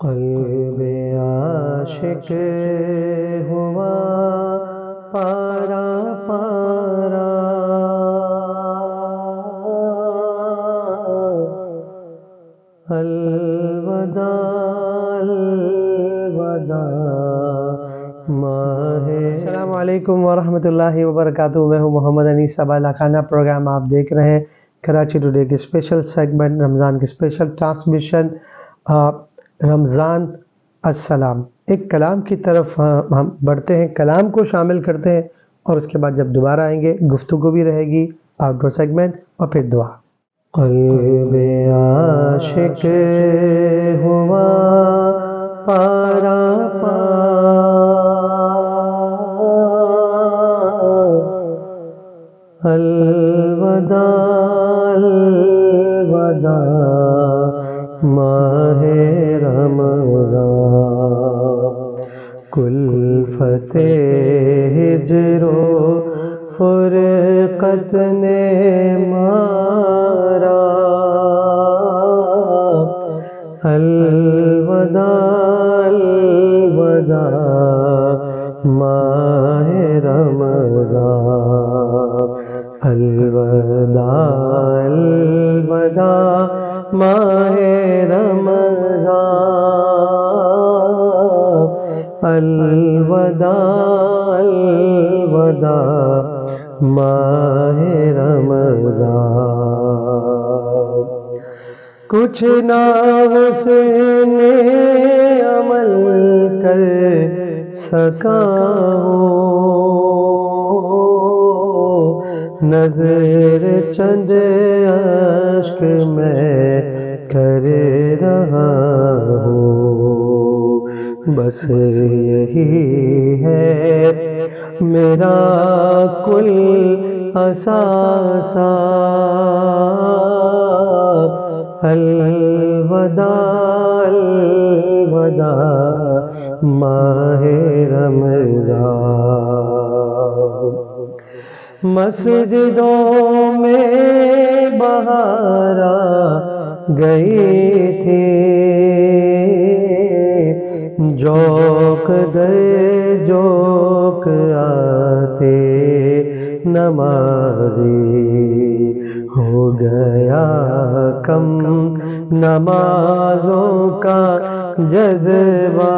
قلب عاشق ہوا پارا پارا، الوداع الوداع ماہ۔ السلام علیکم ورحمۃ اللہ وبرکاتہ۔ میں ہوں محمد انیس بالا خانہ۔ پروگرام آپ دیکھ رہے ہیں کراچی ٹوڈے کے اسپیشل سیگمنٹ، رمضان کے اسپیشل ٹرانسمیشن رمضان السلام۔ ایک کلام کی طرف ہم بڑھتے ہیں، کلام کو شامل کرتے ہیں، اور اس کے بعد جب دوبارہ آئیں گے گفتگو بھی رہے گی، آؤٹ ڈور سیگمنٹ، اور پھر دعا۔ قلب عاشق ہوا پارا پارا، الوداع الوداع ماہ رمضان، کلفت ہجر و فرقت نے مارا، الوداع الوداع ماہ رمضان، الوداع الوداع ماہ رمضان، الوداع الوداع ماہ رمضان۔ کچھ نہ اس نے عمل کر سکا ہوں، نظر چند اشک میں کر رہا ہوں، بس یہی ہے میرا کل اثاثہ، الوداع الوداع ماہ رمضان۔ مسجدوں میں بہار آ گئی تھی، جوق در جوق آتے نمازی، ہو گیا کم نمازوں کا جذبہ،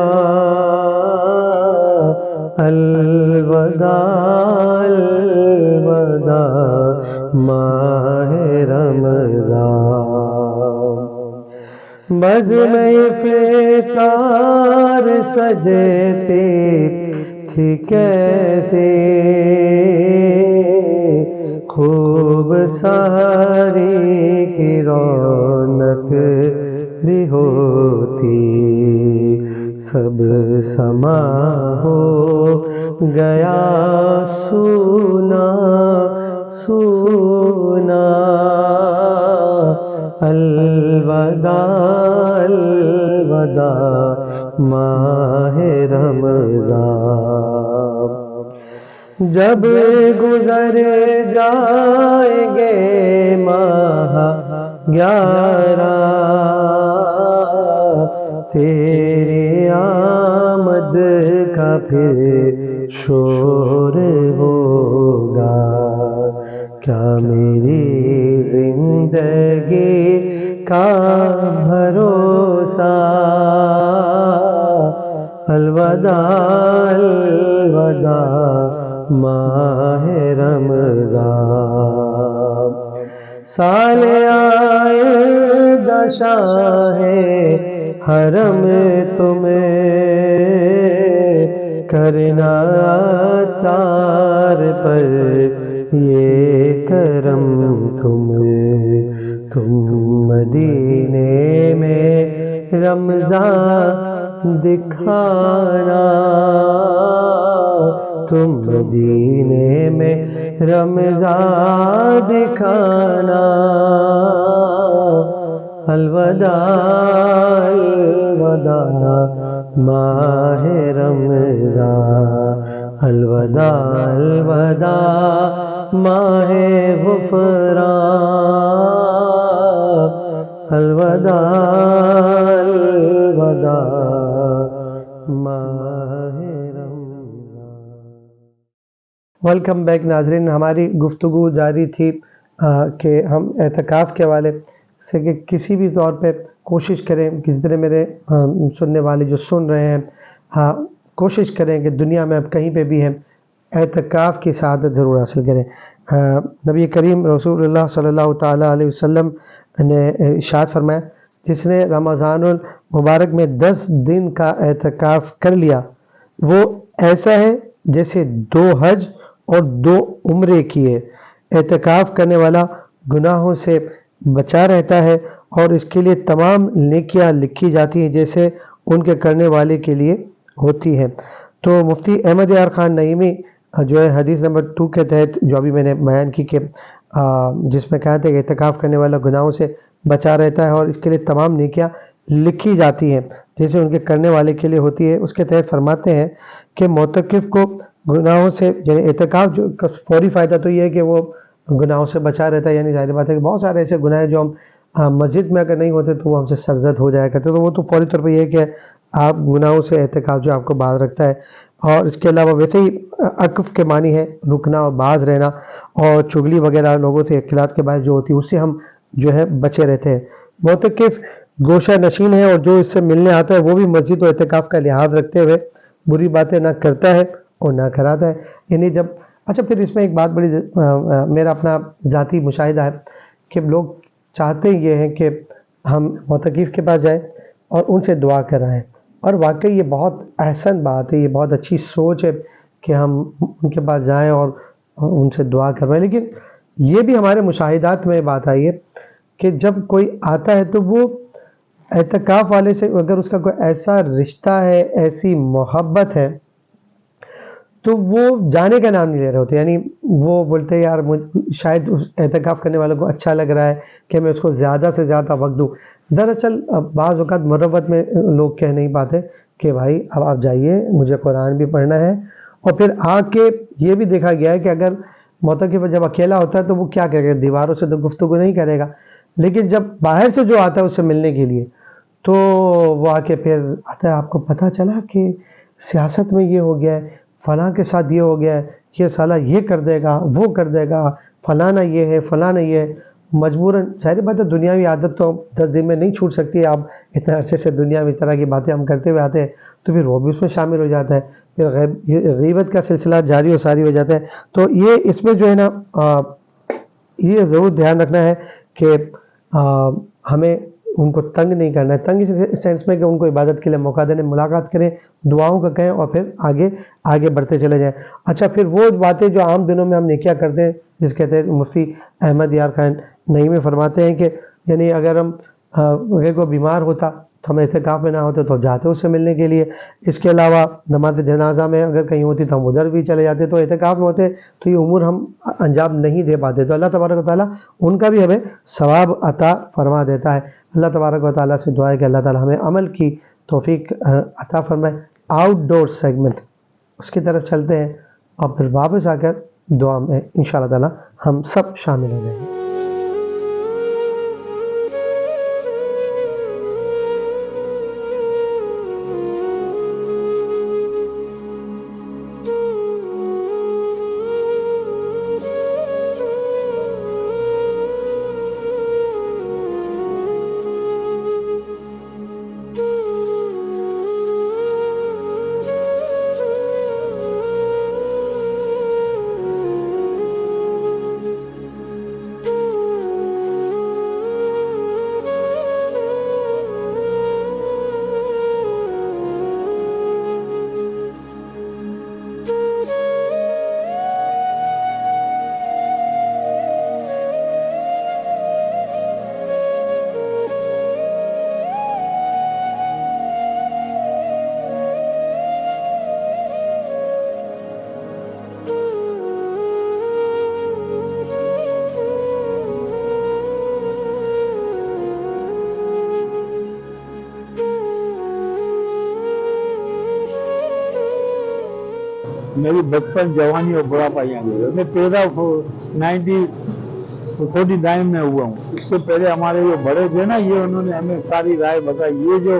الوداع الوداع ماہ رمضان۔ بزم افطار سجتی تھی کیسے، خوب سحری کی رونق بھی ہوتی، سب سما ہو گیا سونا سونا، الوداع الوداع ماہ رمضان۔ جب گزر جائیں گے ماہ 11، تیری آمد کا پھر شور ہوگا، کیا میری زندگی کا بھروسہ، الوداع الوداع ماہ رمضان۔ سال آئندہ شاہ حرم تمہیں کرنا تار پر یہ کرم، تم مدینے میں رمضان دکھانا، تم مدینے میں رمضان دکھانا، الوداع الوداع ماہ رمضان، الوداع الوداع ماہ غفران، الوداع الوداع مدہ ماہ رمضان۔ ویلکم بیک ناظرین، ہماری گفتگو جاری تھی کہ ہم اعتکاف کے حوالے سے کہ کسی بھی طور پہ کوشش کریں، کسی طرح میرے سننے والے جو سن رہے ہیں کوشش کریں کہ دنیا میں اب کہیں پہ بھی ہیں اعتکاف کی سعادت ضرور حاصل کریں۔ نبی کریم رسول اللہ صلی اللہ تعالیٰ علیہ وسلم نے ارشاد فرمایا، جس نے رمضان المبارک میں 10 دن کا اعتکاف کر لیا وہ ایسا ہے جیسے 2 حج اور 2 عمرے کیے۔ اعتکاف کرنے والا گناہوں سے بچا رہتا ہے اور اس کے لیے تمام نیکیاں لکھی جاتی ہیں جیسے ان کے کرنے والے کے لیے ہوتی ہیں۔ تو مفتی احمد یار خان نعیمی جو ہے حدیث نمبر 2 کے تحت جو ابھی میں نے بیان کی کہ جس میں کہا تھا کہ اعتکاف کرنے والا گناہوں سے بچا رہتا ہے اور اس کے لیے تمام نیکیاں لکھی جاتی ہیں جیسے ان کے کرنے والے کے لیے ہوتی ہے، اس کے تحت فرماتے ہیں کہ معتکف کو گناہوں سے یعنی اعتکاف جو فوری فائدہ تو یہ ہے کہ وہ گناہوں سے بچا رہتا ہے، یعنی ظاہر بات ہے کہ بہت سارے ایسے گناہ ہیں جو ہم مسجد میں اگر نہیں ہوتے تو وہ ہم سے سرزد ہو جایا کرتے، تو وہ تو فوری طور پہ یہ ہے کہ آپ گناہوں سے اعتکاف جو آپ کو باز رکھتا ہے۔ اور اس کے علاوہ ویسے ہی عکف کے معنی ہے رکنا اور باز رہنا، اور چغلی وغیرہ لوگوں سے اختلاط کے باعث جو ہوتی ہے اس سے ہم جو ہے بچے رہتے ہیں۔ معتکف گوشہ نشین ہے اور جو اس سے ملنے آتا ہے وہ بھی مسجد و اعتکاف کا لحاظ رکھتے ہوئے بری باتیں نہ کرتا ہے اور نہ کراتا ہے۔ یعنی جب اچھا پھر اس میں ایک بات بڑی میرا اپنا ذاتی مشاہدہ ہے کہ لوگ چاہتے یہ ہیں کہ ہم معتکف کے پاس جائیں اور ان سے دعا کرائیں، اور واقعی یہ بہت احسن بات ہے، یہ بہت اچھی سوچ ہے کہ ہم ان کے پاس جائیں اور ان سے دعا کروائیں، لیکن یہ بھی ہمارے مشاہدات میں بات آئی ہے کہ جب کوئی آتا ہے تو وہ اعتکاف والے سے اگر اس کا کوئی ایسا رشتہ ہے، ایسی محبت ہے، تو وہ جانے کا نام نہیں لے رہے ہوتے، یعنی وہ بولتے ہیں یار شاید اس اعتکاف کرنے والوں کو اچھا لگ رہا ہے کہ میں اس کو زیادہ سے زیادہ وقت دوں۔ دراصل بعض اوقات مروت میں لوگ کہہ نہیں پاتے کہ بھائی اب آپ جائیے، مجھے قرآن بھی پڑھنا ہے، اور پھر آ کے یہ بھی دیکھا گیا ہے کہ اگر معتکف جب اکیلا ہوتا ہے تو وہ کیا کرے گا، دیواروں سے تو گفتگو نہیں کرے گا، لیکن جب باہر سے جو آتا ہے اس سے ملنے کے لیے تو وہ آ کے پھر آتا ہے، آپ کو پتہ چلا کہ سیاست میں یہ ہو گیا ہے، فلاں کے ساتھ یہ ہو گیا ہے، یہ سالہ یہ کر دے گا، وہ کر دے گا، فلانا یہ ہے، فلانا یہ ہے۔ مجبوراً ظاہر بات ہے دنیاوی عادت تو 10 دن میں نہیں چھوٹ سکتی، آپ اتنے عرصے سے دنیا میں اس طرح کی باتیں ہم کرتے ہوئے آتے ہیں تو پھر وہ بھی اس میں شامل ہو جاتا ہے، پھر غیبت کا سلسلہ جاری و ساری ہو جاتا ہے۔ تو یہ اس میں جو ہے نا یہ ضرور دھیان رکھنا ہے کہ ہمیں ان کو تنگ نہیں کرنا ہے، تنگ اس سینس میں کہ ان کو عبادت کے لیے موقع دینے، ملاقات کریں، دعاؤں کا کہیں اور پھر آگے بڑھتے چلے جائیں۔ اچھا پھر وہ باتیں جو عام دنوں میں ہم نیکیاں کرتے ہیں جس کے تحت مفتی احمد یار خان نعیمی فرماتے ہیں کہ یعنی اگر ہم اگر کوئی بیمار ہوتا تو ہم اعتکاف میں نہ ہوتے تو جاتے اس سے ملنے کے لیے، اس کے علاوہ نماز جنازہ میں اگر کہیں ہوتی تو ہم ادھر بھی چلے جاتے، تو اعتکاف میں ہوتے تو یہ امور ہم انجام نہیں دے پاتے۔ تو اللہ تبارک و تعالیٰ ان کا بھی ہمیں ثواب عطا فرما دیتا ہے۔ اللہ تبارک و تعالیٰ سے دعا ہے کہ اللہ تعالیٰ ہمیں عمل کی توفیق عطا فرمائے۔ آؤٹ ڈور سیگمنٹ اس کی طرف چلتے ہیں اور پھر واپس آ کر دعا میں انشاءاللہ تعالیٰ ہم سب شامل ہو جائیں گے۔ میری بچپن جوانی اور بڑھاپا یہاں گزرا۔ میں پیدا 1949 میں ہوا ہوں۔ اس سے پہلے ہمارے جو بڑے تھے نا، یہ انہوں نے ہمیں ساری رائے بتائی۔ یہ جو